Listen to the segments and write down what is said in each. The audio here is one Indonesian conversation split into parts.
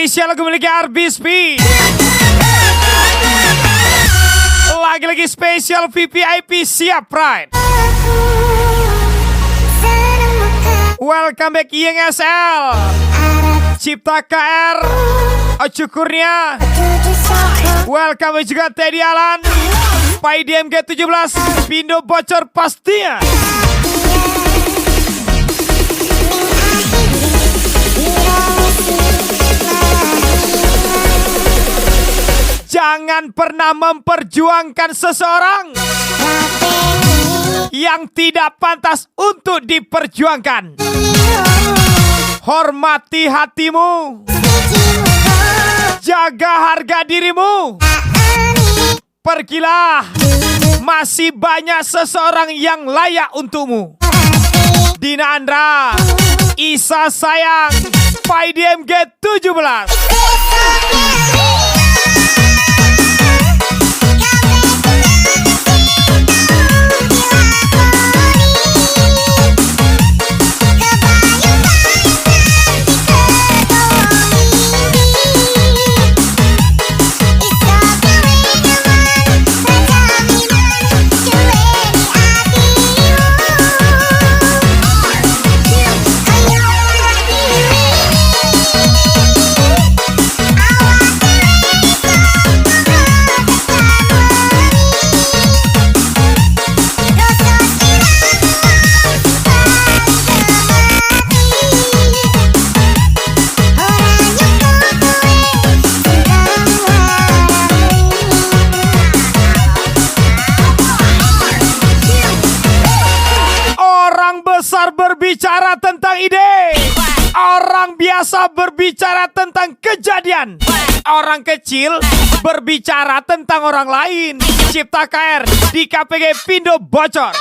spesial lagu milik RBSP. Lagi-lagi spesial VVIP siap Pride. Welcome back INGSL, Cipta KR, Ocu Kurnia. Welcome juga Teddy Alan, Pai DMG 17, Pindo bocor pastinya. Jangan pernah memperjuangkan seseorang yang tidak pantas untuk diperjuangkan. Hormati hatimu, jaga harga dirimu. Pergilah, masih banyak seseorang yang layak untukmu. Dina Andra, Isa Sayang, Pai DMG 17. Berbicara tentang ide, orang biasa berbicara tentang kejadian, orang kecil berbicara tentang orang lain. Cipta KR di KPG Pindo bocor.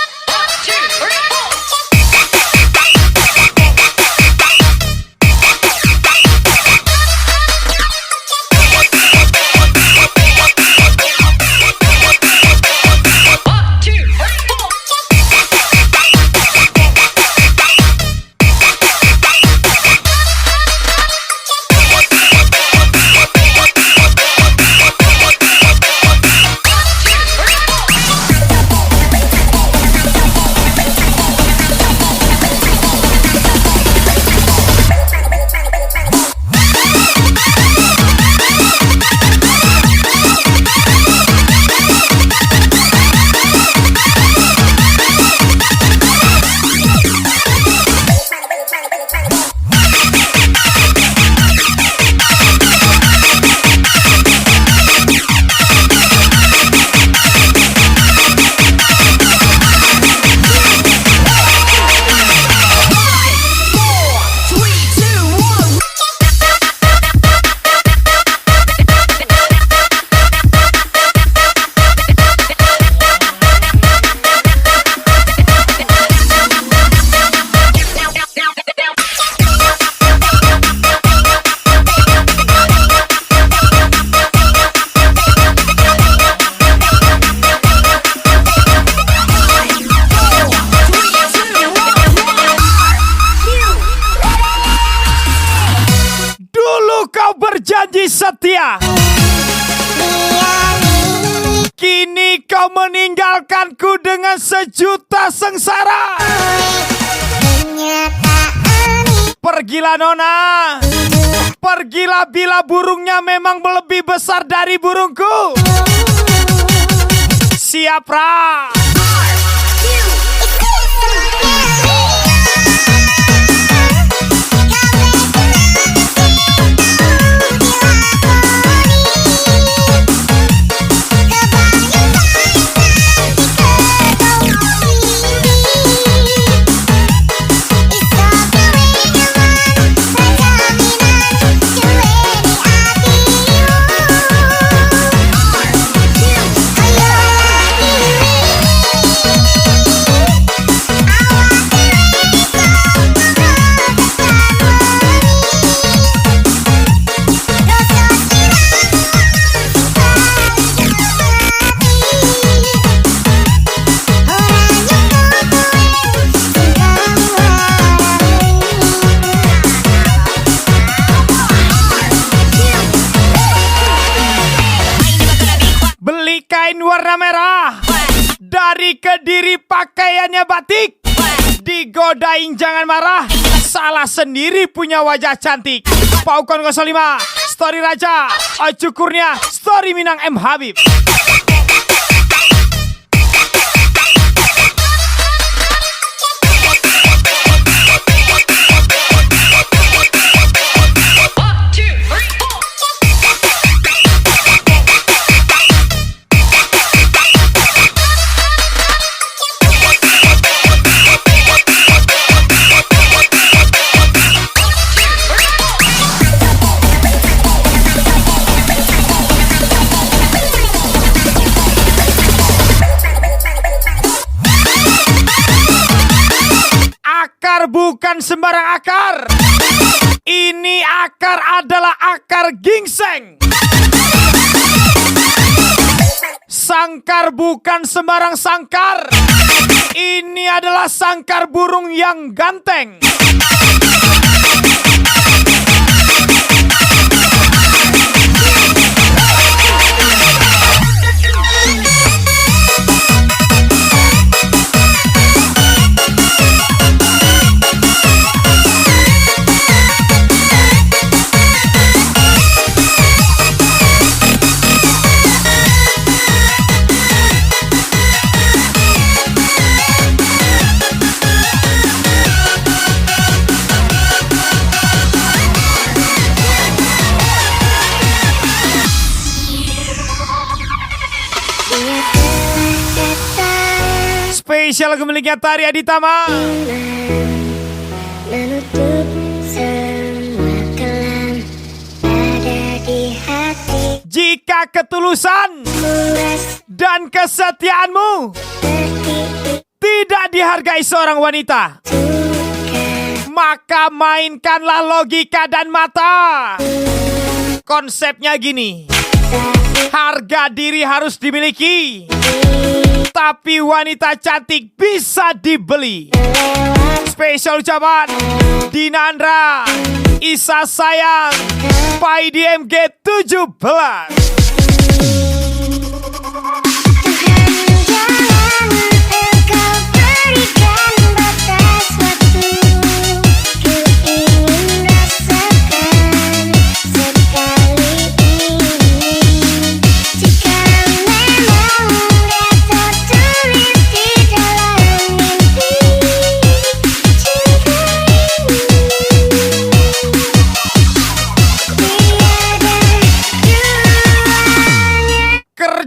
Berjanji setia, kini kau meninggalkanku dengan sejuta sengsara. Pergilah Nona, pergilah bila burungnya memang lebih besar dari burungku. Siap Ra. kain warna merah. Dari Kediri pakaiannya batik. Digodain jangan marah. Salah sendiri punya wajah cantik. Paukon 05, Story Raja, Ocu Kurnia, Story Minang M Habib. Bukan sembarang akar. Ini akar adalah akar gingseng. Sangkar bukan sembarang sangkar. Ini adalah sangkar burung yang ganteng. Spesial lagu miliknya Tari Aditama. Menutup semua kelam ada di hati. Jika ketulusan dan kesetiaanmu tidak dihargai seorang wanita, maka mainkanlah logika dan mata. Konsepnya gini, harga diri harus dimiliki, tapi wanita cantik bisa dibeli. Spesial ucapan Dina Andra, Isa Sayang, Pai DMG 17.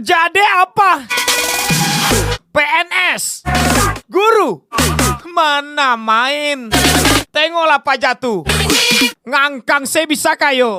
Jadi apa? PNS, guru, mana main? Tengoklah Pak Jatuh, ngangkang saya bisa kayo.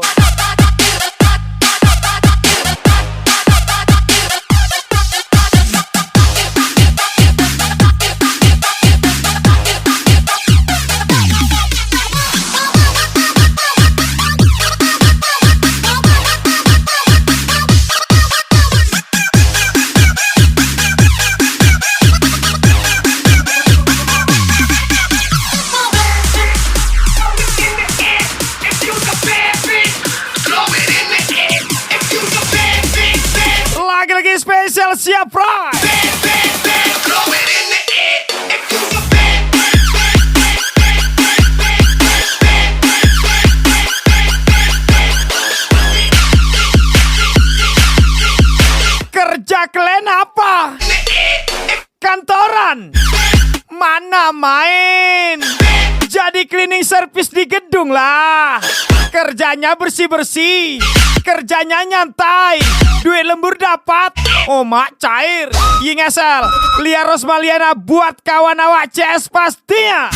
Lagi-lagi spesial siap Pride. Kerja kalian apa? Kantoran? Mana main? Jadi cleaning service di gedung lah. Kerjanya bersih-bersih, kerjanya nyantai, duit lembur dapat, omak cair. Yingesel, Lia Rosmaliana buat kawan awak CS pastinya.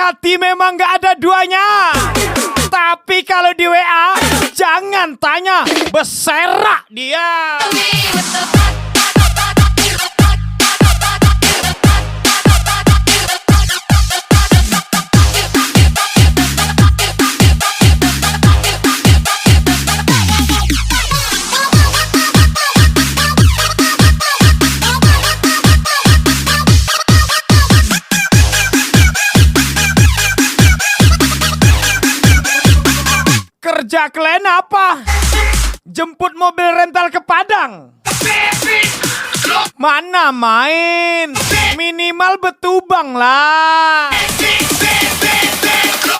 hati memang gak ada duanya. Tapi kalau di WA jangan tanya, beserak dia. Kerja kalian apa? Jemput mobil rental ke Padang? Mana main? Minimal betubang lah.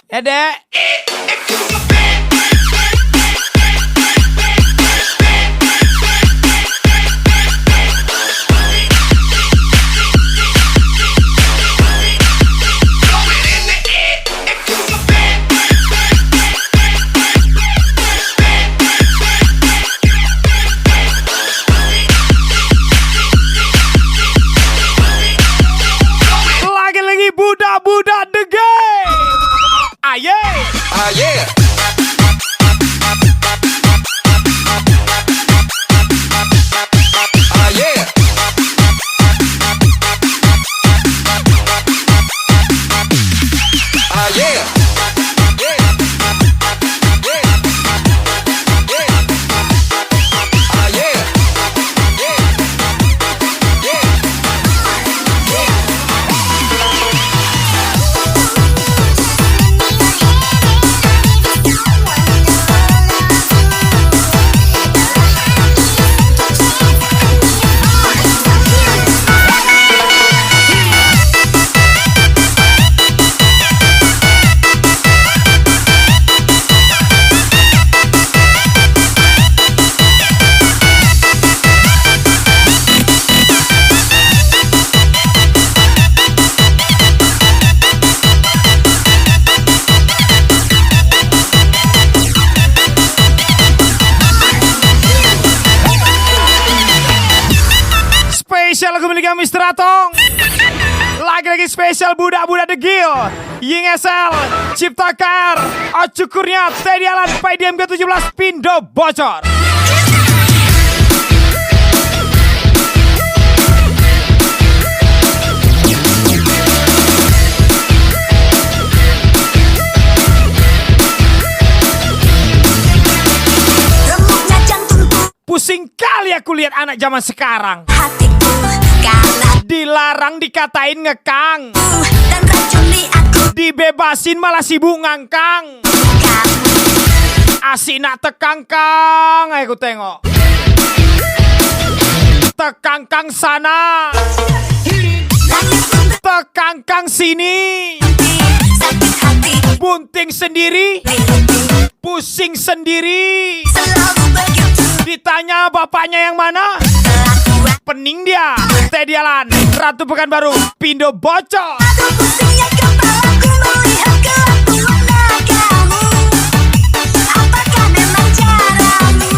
Ya dek. Budak-budak the game. Aye. Aye. Aye. Aye. Spesial lagu milik kami Mr. Atong. Lagi-lagi spesial budak-budak The Gil, Ying SL, Ciptakar, Ocukurnya, Teddy Alan, PDM ke-17, Pindo bocor. Pusing kali aku lihat anak zaman sekarang. Hatiku karena Dilarang dikatain ngekang, dan racuni aku. dibebasin malah sibuk ngangkang. Kamu Asik nak tekangkang, ayo ku tengok. Tekangkang sana, tekangkang sini. sakit hati, Bunting sendiri, pusing sendiri. selalu begitu. Ditanya bapaknya yang mana, Kelakuan pening dia. Teddy Alan, Ratu Pekanbaru, Pindo bocor. aduh pusingnya kepalaku melihat kelakuan kamu. Apakah memang caramu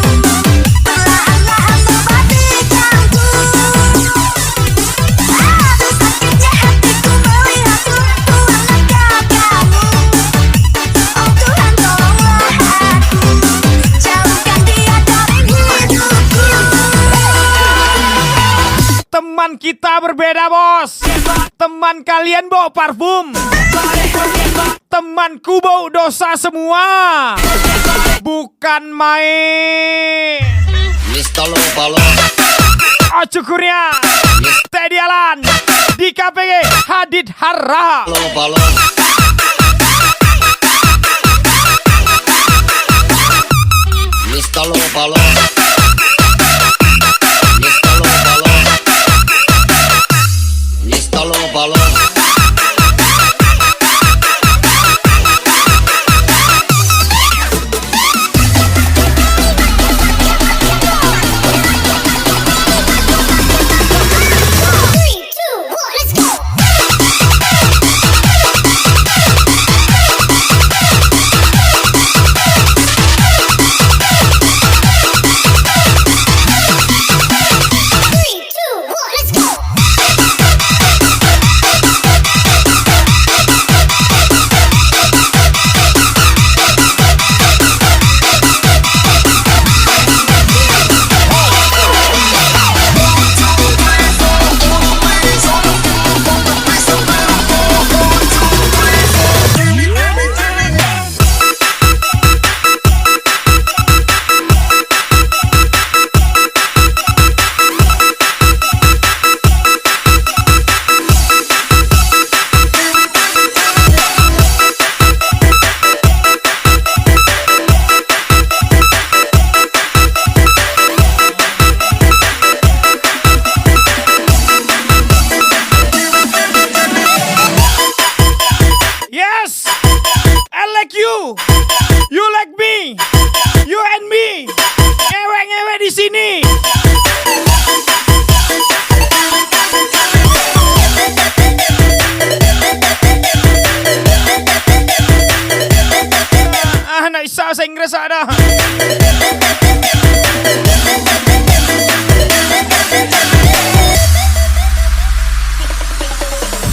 perlahan-lahan mengobati jantung? Aduh sakitnya hatiku melihat kelakuan kamu. Oh Tuhan tolonglah aku, jauhkan dia dari hidupku. Teman kita berbeda bos. Teman kalian bawa parfum, temanku bau dosa semua. Bukan main. Mr. Lopalo. Ocukurnya, Teddy Alan, di KPG Hadid Hara. Lopalo. Mr. Lopalo. Mr. Lopalo. Mr. Lopalo. sini. Nak isa sa Inggris ada.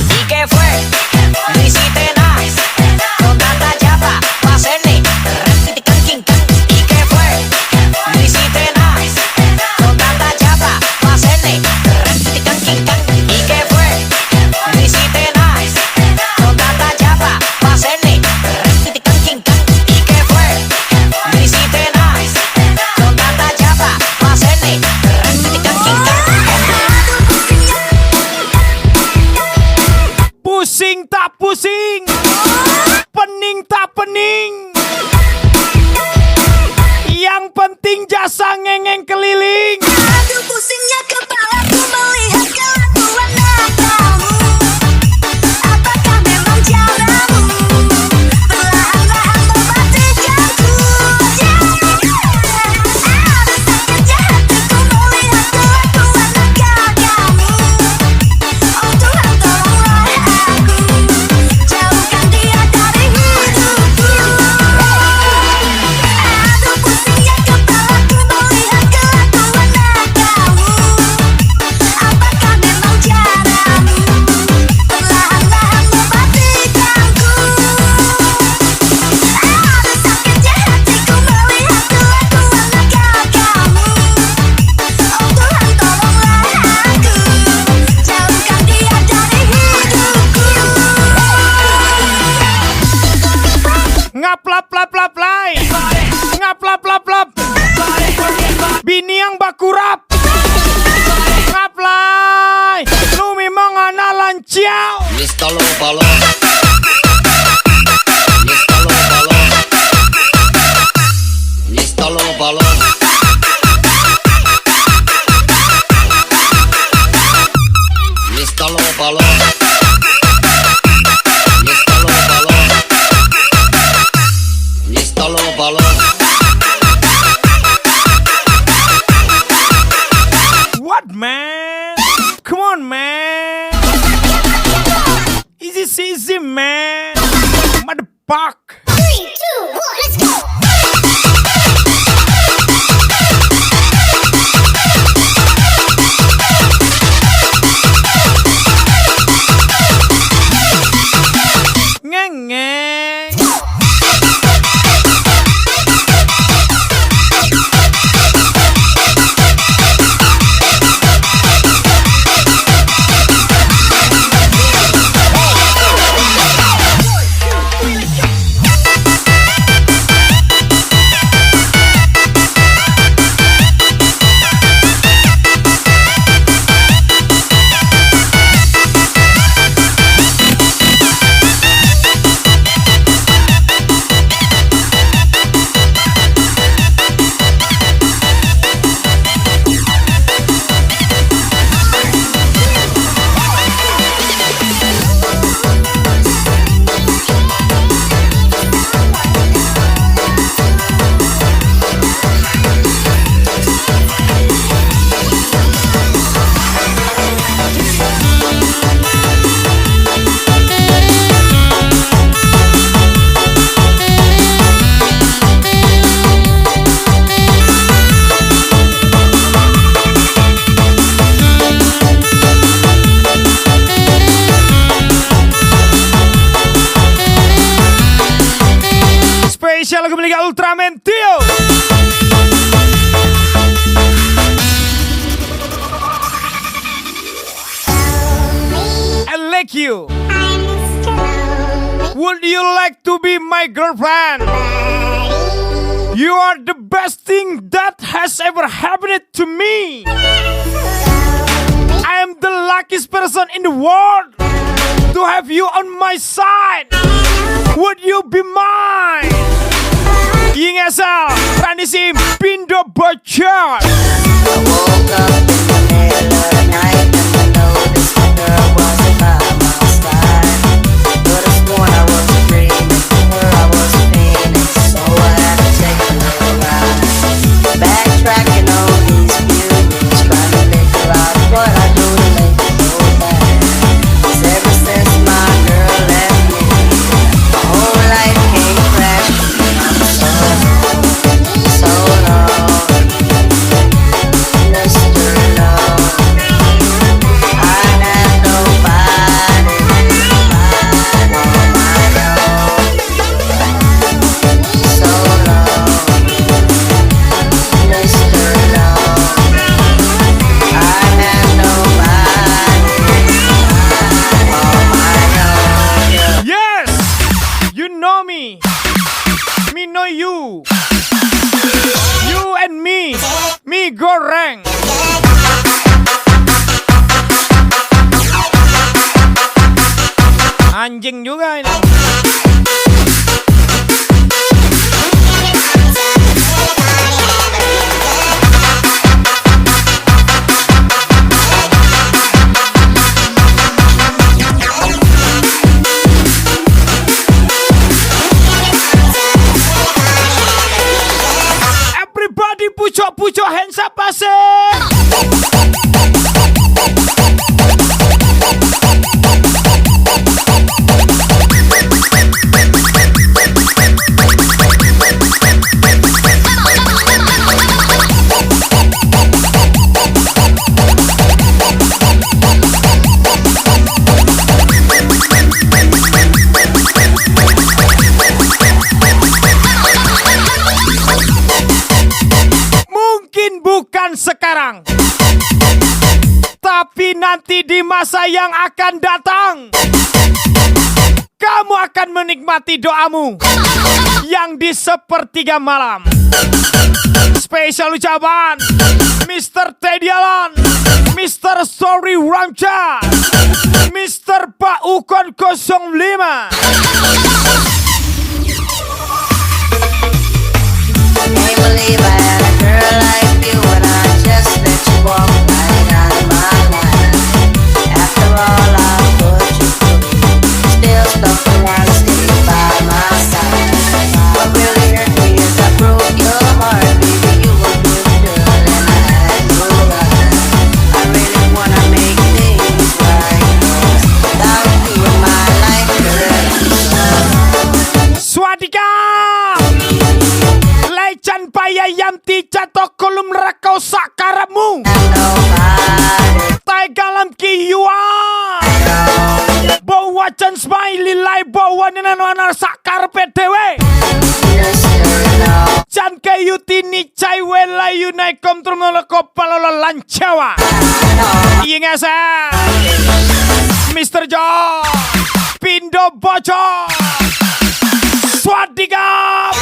¿Y qué fue? No hiciste nada. Con tanta chapa, pa' hacerle repite can, king, can. ¿Y qué fue? No hiciste nada. Con tanta chapa, pa' hacerle repite can, king, can. ¿Y qué fue? No hiciste nada. Con tanta chapa, pa' hacerle repite can, king, can. ¿Y qué fue? No hiciste nada. Con tanta chapa, pa' hacerle repite can, king, can. Pusing tak pusing, pening tak pening. Yang penting jasa ngengeng keliling. Aduh pusingnya kepalaku melihat kelakuan kamu. Apakah memang caramu perlahan-lahan mematikanku? Aduh sakitnya hatiku melihat kelakuan kamu. Oh Tuhan tolonglah aku, jauhkan dia dari hidupku. Aduh pusingnya kepalaku melihat kelakuan kamu. Apakah memang caramu perlahan-lahan mematikanku? Aduh sakitnya hatiku melihat kelakuan kamu. Oh Tuhan tolonglah aku, jauhkan dia dari hidupku. Ngaplap plap plap lay. Ngaplap plap plap. Bini yang bakurap. Ngaplay. Lu memang anak lanciau. Mr. Low Balloon. Mr. Low Balloon. Mr. Low Balloon. Mr. Low Balloon. Mr. Low Balloon. Mr. Low Balloon. What, man? Come on, man. Easy, man. Motherfuck. 3, 2, 1, let's go. Ngeng. Spesial lagu Liga Ultraman Tio. I like you. Would you like to be my girlfriend? You are the best thing that has ever happened to me. I am the luckiest person in the world to have you on my side. Would you be mine? Ingesal, Randy Sim, Pindo Bocor. I woke up in the middle of the night and I noticed my girl wasn't by my side. Could have sworn I was dreaming, or I was fiending, so I had to take a little ride. Backtracking on these Anjing juga ini. Everybody put your hands up, asik. Mungkin bukan sekarang, tapi nanti di masa yang akan datang, kamu akan menikmati doamu yang di sepertiga malam. Spesial ucapan Mr. Teddy Alan, Mr. Story Ramcha, Mr. Pak Ukon 05. Can't believe I had a girl like you and I just let you walk right out of my life. After all I put you through, still stuck around, stay by my side. What really hurt me is I broke your heart, baby. You were good girl and I had to run. I really wanna make things right, 'cause without you in my life, girl, Swadika Lechan payayam ti cato kolum rakau sakaramu nobody Taigalam kiyua Bawa can smiley lai bawa nenanuanar sakar PDW just know. Can kayu tini cai wela yunai kontrol kopalola lancawa Ingasa Mr. Joe Pindo bocor Swadika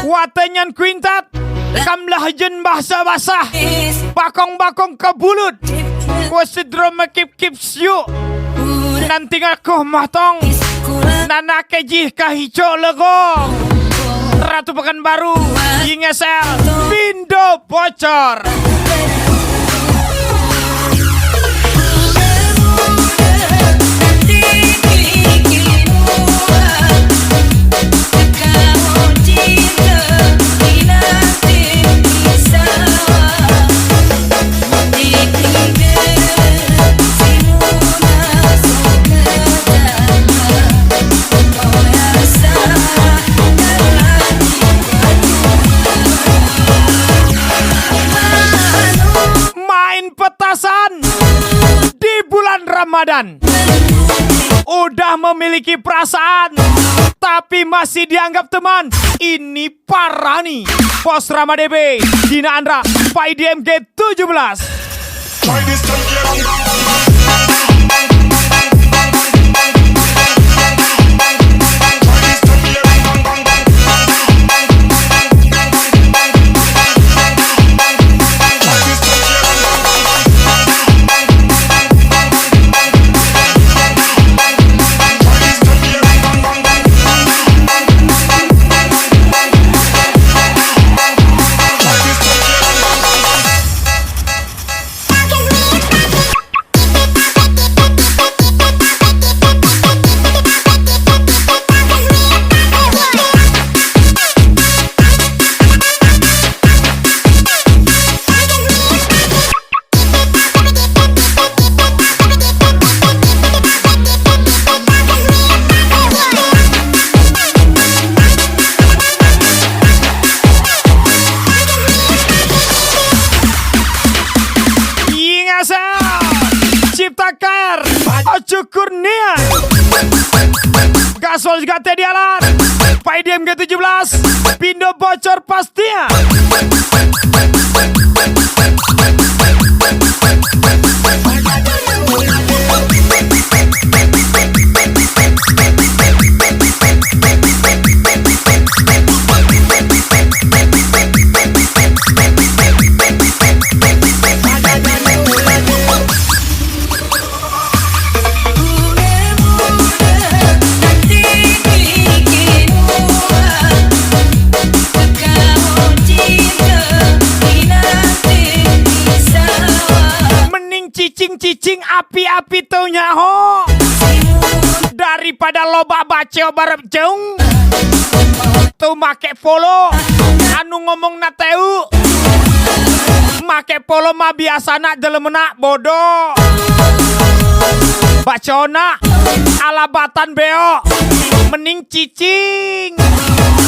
Watenyan kuintat Kamlah jen bahasa basah Bakong-bakong kebulut Wasidro mekip-kip siu Nanti ngakuh mahtong Nana kejih kahico legong Ratu Pekanbaru Yingesel Pindo bocor Petasan di bulan Ramadan udah memiliki perasaan tapi masih dianggap teman. Ini parah nih. Bos Ramadebe Dina Andra Pak IDMG 17. Wisnu Kurnia, Gasol juga Teddy Alan, Pak IDM G17, Pindo bocor pastinya. Cicing api-api tuh nyaho daripada loba baceo barep jeng tuh make polo anu ngomong na teu make polo mah biasana delemena bodoh bacona alabatan beo mending cicing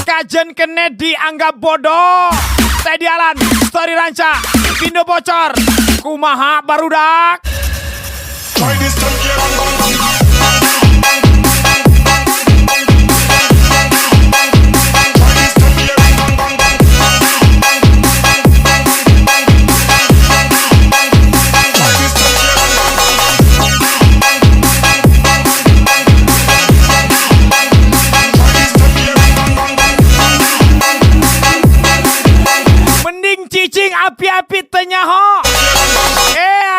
kajen kene dianggap bodoh. Teddy Alan, Story Ranca, Pindo bocor, kumaha barudak. Mending cicing api-api tenyaho.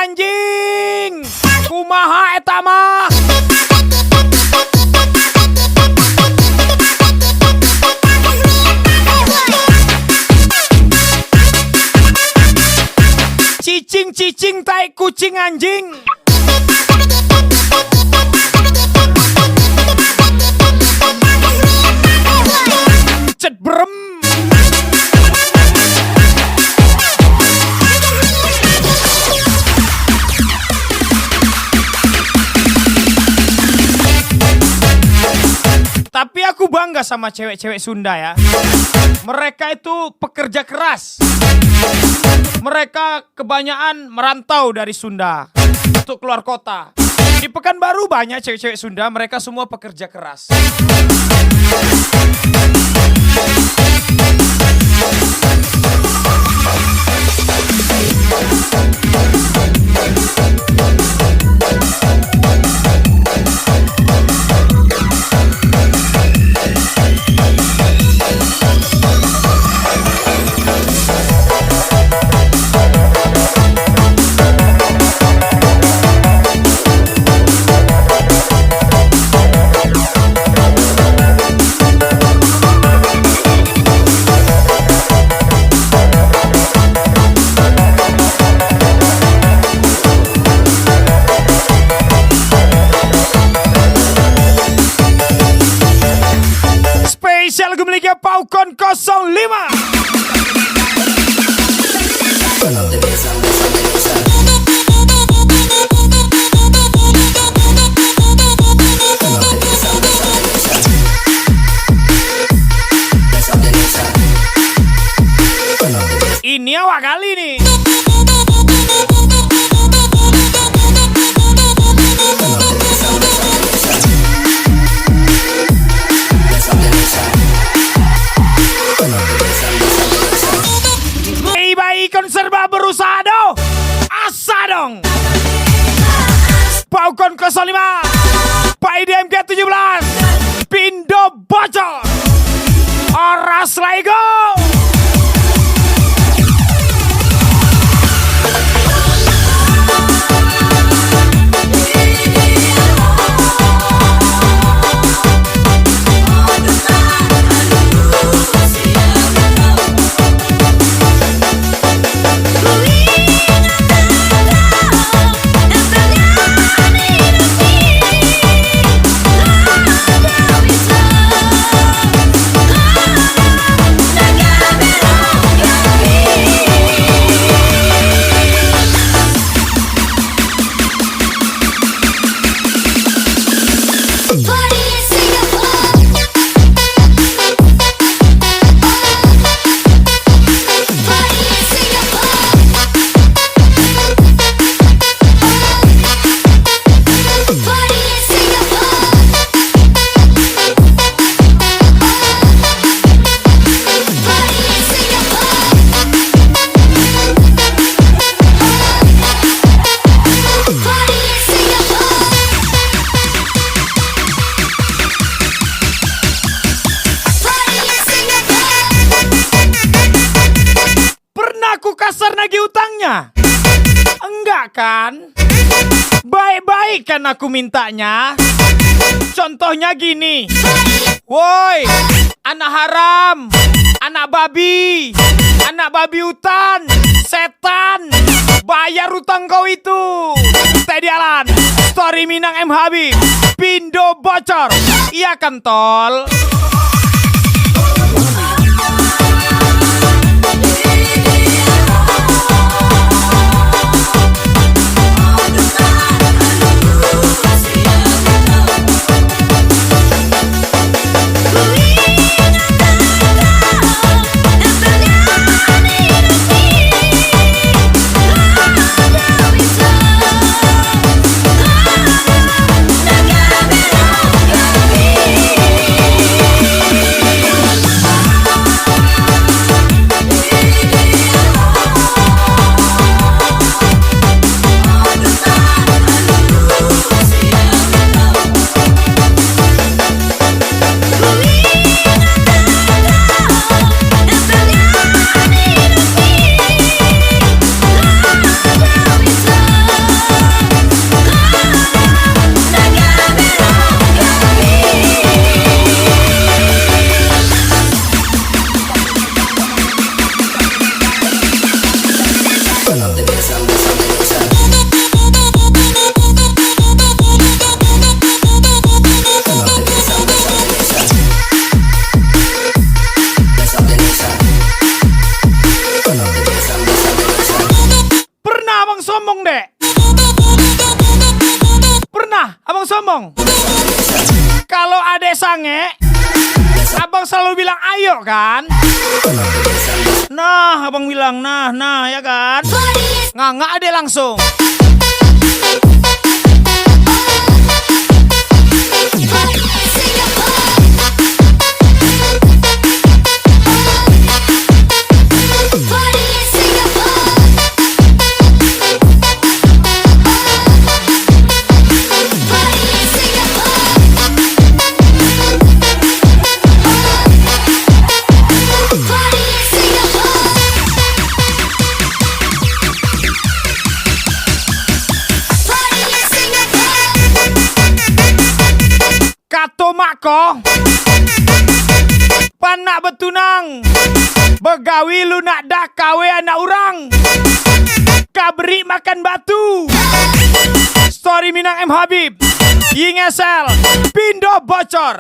Anjing, kumaha eta mah? Cicing tai kucing anjing. Cet brem. Tapi aku bangga sama cewek-cewek Sunda ya. Mereka itu pekerja keras. Mereka kebanyakan merantau dari Sunda untuk keluar kota. Di Pekanbaru banyak cewek-cewek Sunda, mereka semua pekerja keras. Spesial lagu miliknya Paukon 05. Ini awak kali nih. Bayi konserva berusaha doh. Asa dong. Paukon 05. Pak IDM G17. Pindo bocor. Oras Lego. Got me Aku kasar nagih utangnya? Enggak kan? Baik-baik kan aku mintanya. Contohnya gini. Woi, anak haram, anak babi hutan, setan, bayar utang kau itu. Tadi Alan, story Minang M Habib, Pindo bocor. Iya kan tol? Kalau adek sange, abang selalu bilang ayo kan? Nah, abang bilang nah ya kan? Nggak adek langsung. Mako panak betunang begawi lunak dak kawe anak orang kabri makan batu. Story Minang M Habib, Yingesel, Pindo bocor.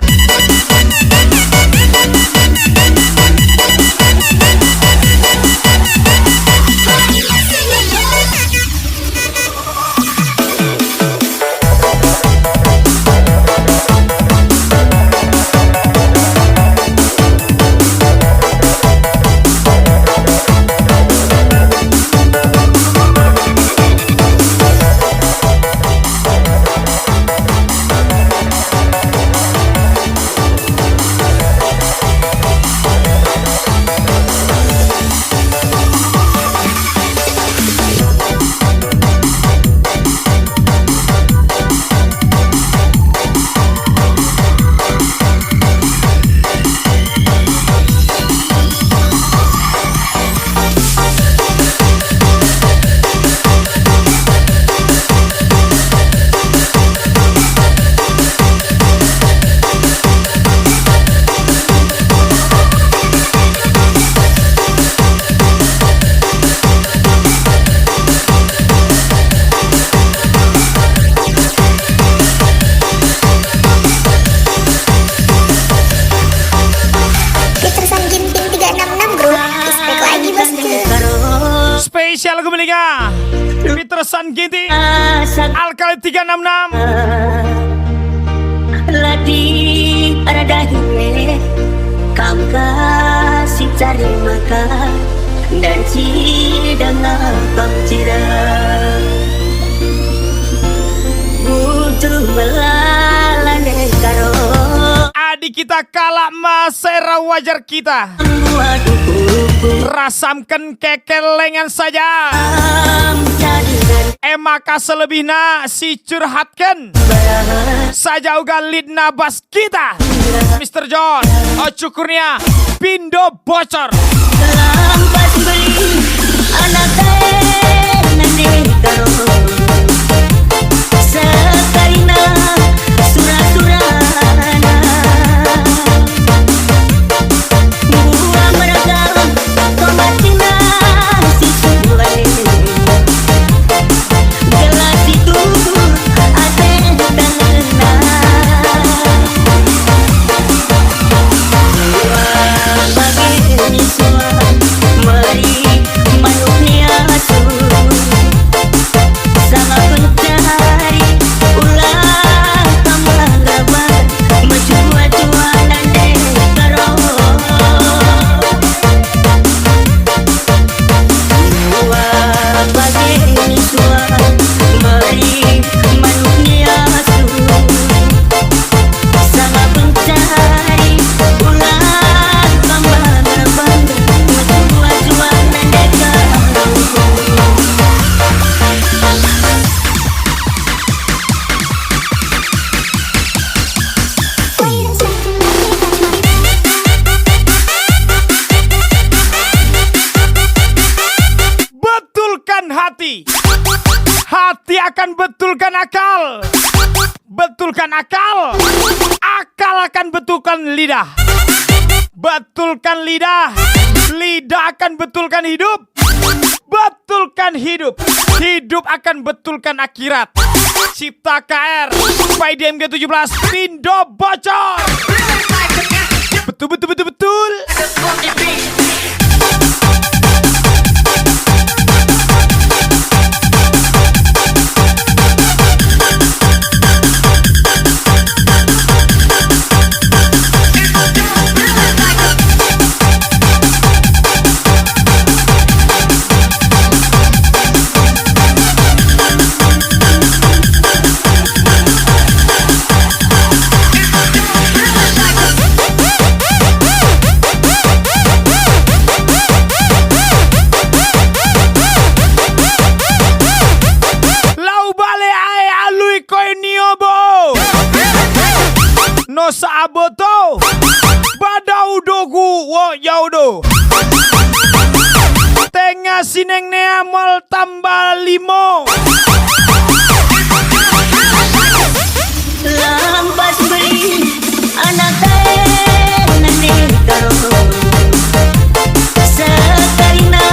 Spesial lagu menikah Peterson Ginti Alkali 366 Ladi aradahi kamu kasih cari makan dan cidang pamcira butuh melalane karo adik kita kalah masera wajar kita rasamkan kekelengan saja maka selebihna si curhatkan saja uga lead nabas kita Mr. John Ocukurnia Pindo bocor lampas beli Hati akan betulkan akal. Betulkan akal. Akal akan betulkan lidah. Betulkan lidah. Lidah akan betulkan hidup. Betulkan hidup. Hidup akan betulkan akhirat. Cipta KR by DMG 17 Pindo bocor. Betul betul betul betul. No saaboto badau dogu wo yaudo tengah sineng neamol tambah limo. Lampas beli anak nane karo sekarina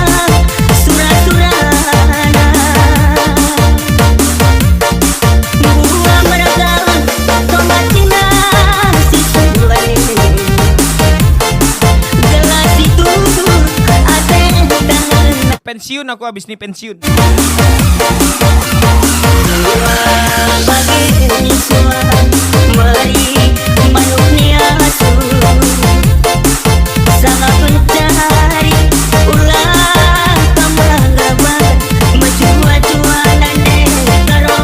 surah-surahana bunga mereka tomatina si suwane gelas itu ate tangan Pensiun aku abis nih pensiun. bagi suan meri manuknya asu sangat mencari ulang kembang gambar mencuat-cuan nane karo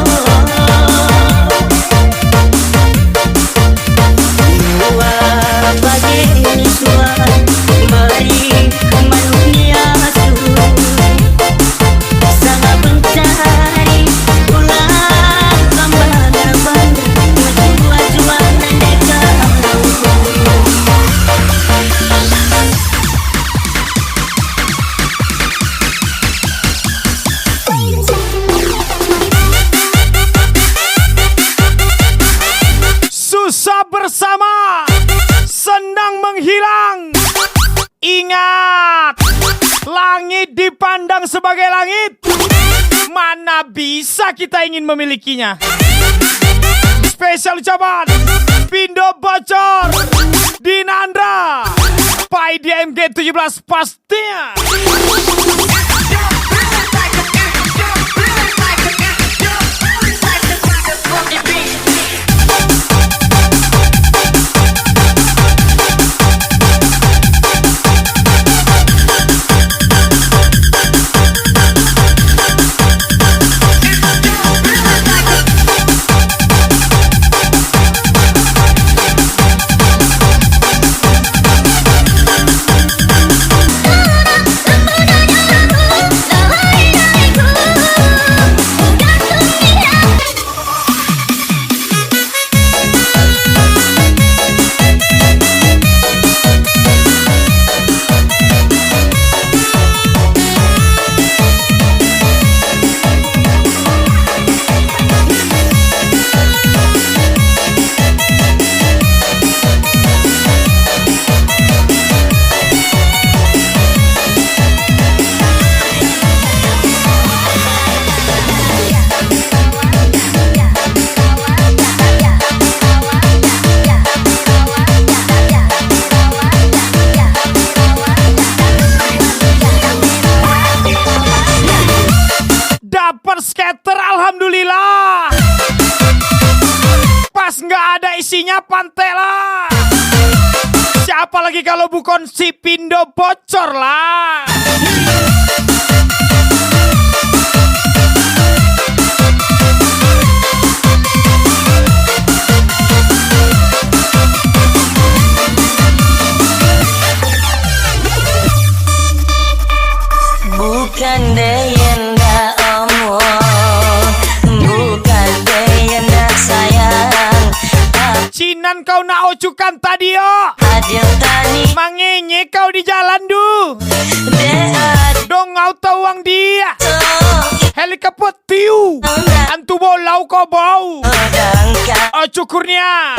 bagi suan meri manuknya asu sangat mencari ulang kembang gambar mencuat-cuan nane karo Susah bersama, senang menghilang. Ingat, langit dipandang sebagai langit. Mana bisa kita ingin memilikinya. Spesial ucapan Pindo bocor Dinandra by DMG 17 pastinya. Skater alhamdulillah. Pas nggak ada isinya pantela. Siapa lagi kalau bukan si Pindo bocor lah. bukan deyenda omong, bukan deyenda sayang. Cinan kau nak ocukan tadi yo. Adil tani Mangenye kau di jalan du. deat Dong ngau tawang dia. Helikopter wetiu. Antu bolau ko bau. Dangka Ocu Kurnia.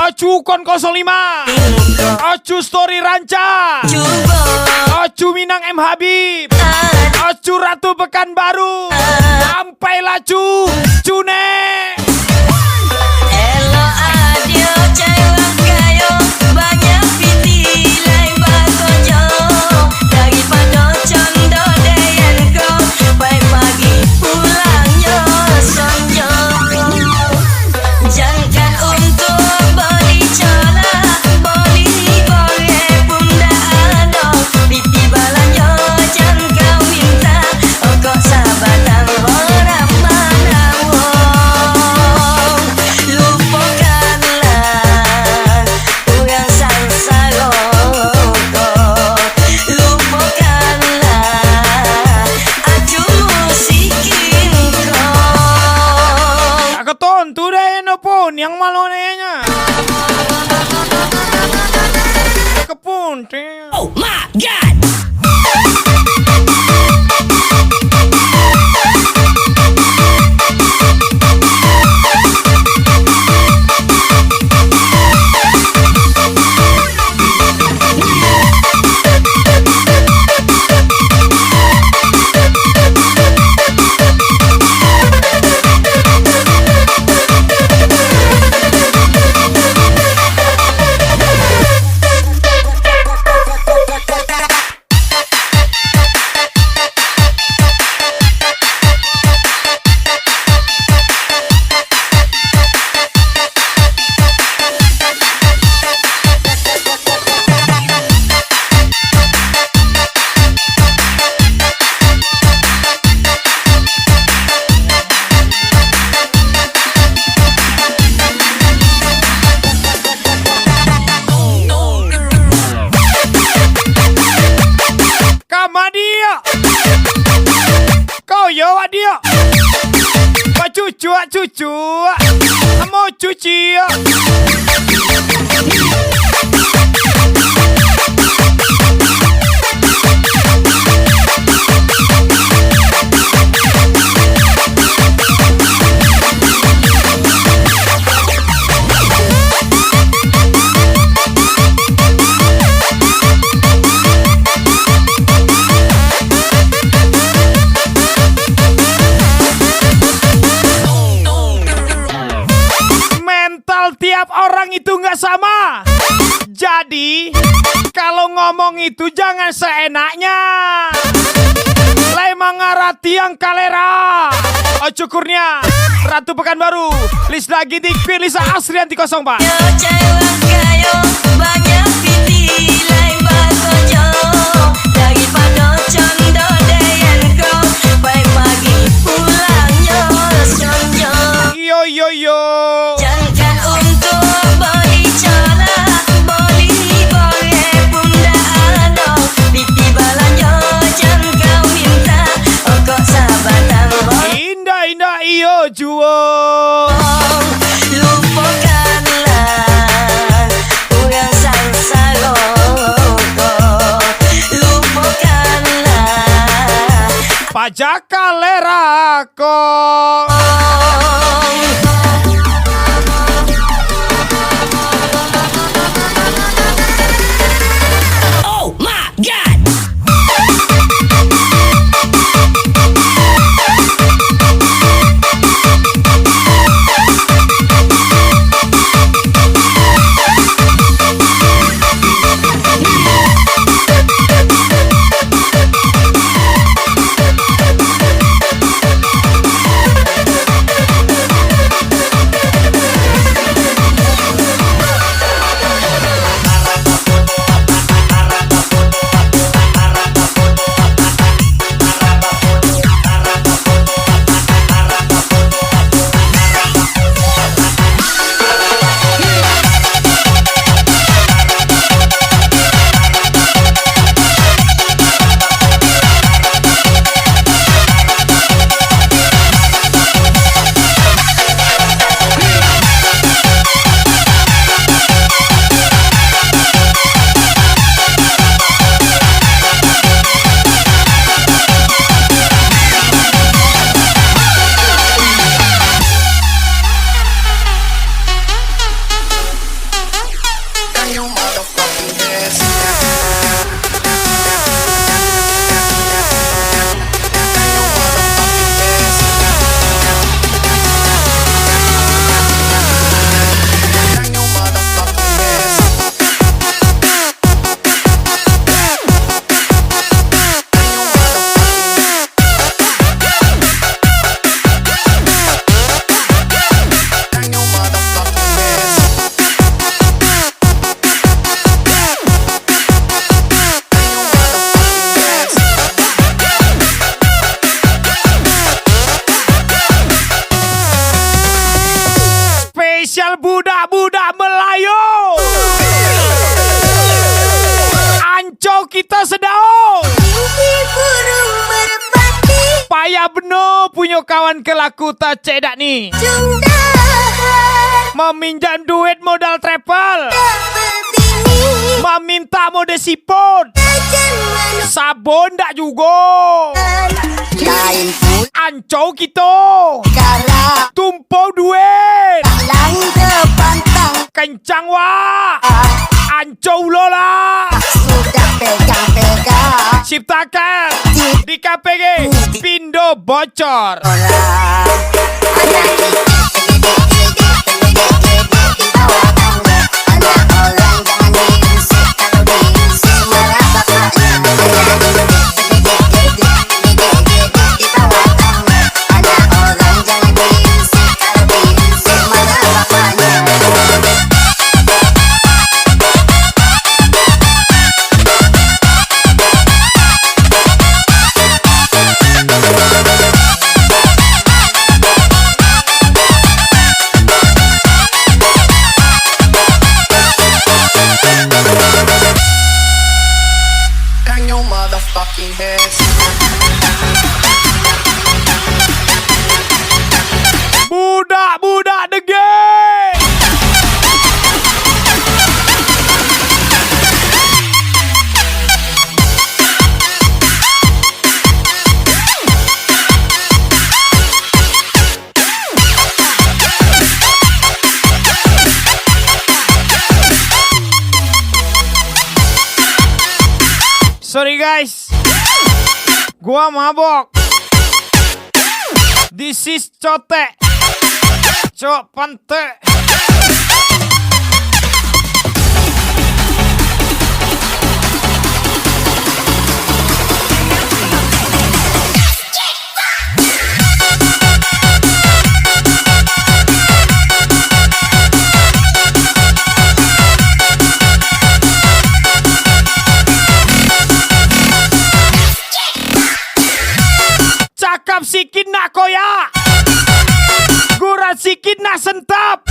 Ocu Kon 05. Ocu Story Ranca. Cubo Ocu Minang M Habib. Ocu Ratu Pekanbaru. Sampai lacu Cune. Elo adio cewek kayo banyak piti lain bakojo daripada condo deyan kau baik pagi pulangnya sonjo jangan untuk beli cola beli boleh bunda ado pipi balanya jangan kau minta kok sahabatan orang mana wong lupakanlah orang sangsaroko lupakanlah aku musikin kau Aku tontu deh no pun yang malu nanya. Kepun. Oh my god Kamadia. Kau yo adia. Cucu. Mau cuci. Mental tiap orang itu nggak sama. Jadi kalau ngomong itu jangan seenaknya. Lai mengarati yang kalera. Ocu Kurnia, Ratu Pekanbaru, Lisna Ginting, Lisa Asrianti 04. Yo cewek kayo banyak piti lain bakojo daripada condo deyan kau baik pagi pulangnya sonjo Yo. jangan untuk beli cola beli boleh bunda ado pipi balanya jangan kau minta kok sahabatan Indah iyo juo. lupakanlah orang sangsaroko lupakanlah Pajak kalera kok. oh my god Spesial budak-budak Melayu. Ancau kita sedau. Mimpi burung merpati Payah bener punya kawan kelaku tak cedak ni. Cundahan Meminjam duit modal travel. tak berbini Meminta mode siput. Ajan manusia Sabun tak juga. Lain pun Ancau kita. kalah Tumpau duit. Lang terpantang Kencang wah. Ancau lola. Sudah pegang-pegang Ciptakan di KPG Pindo bocor. Hang your motherfucking heads. Budak-budak degil. Sorry guys, gua mabok. This is cotek, cok pantek. Cakap sikit nak koyak, gurat sikit nak sentap.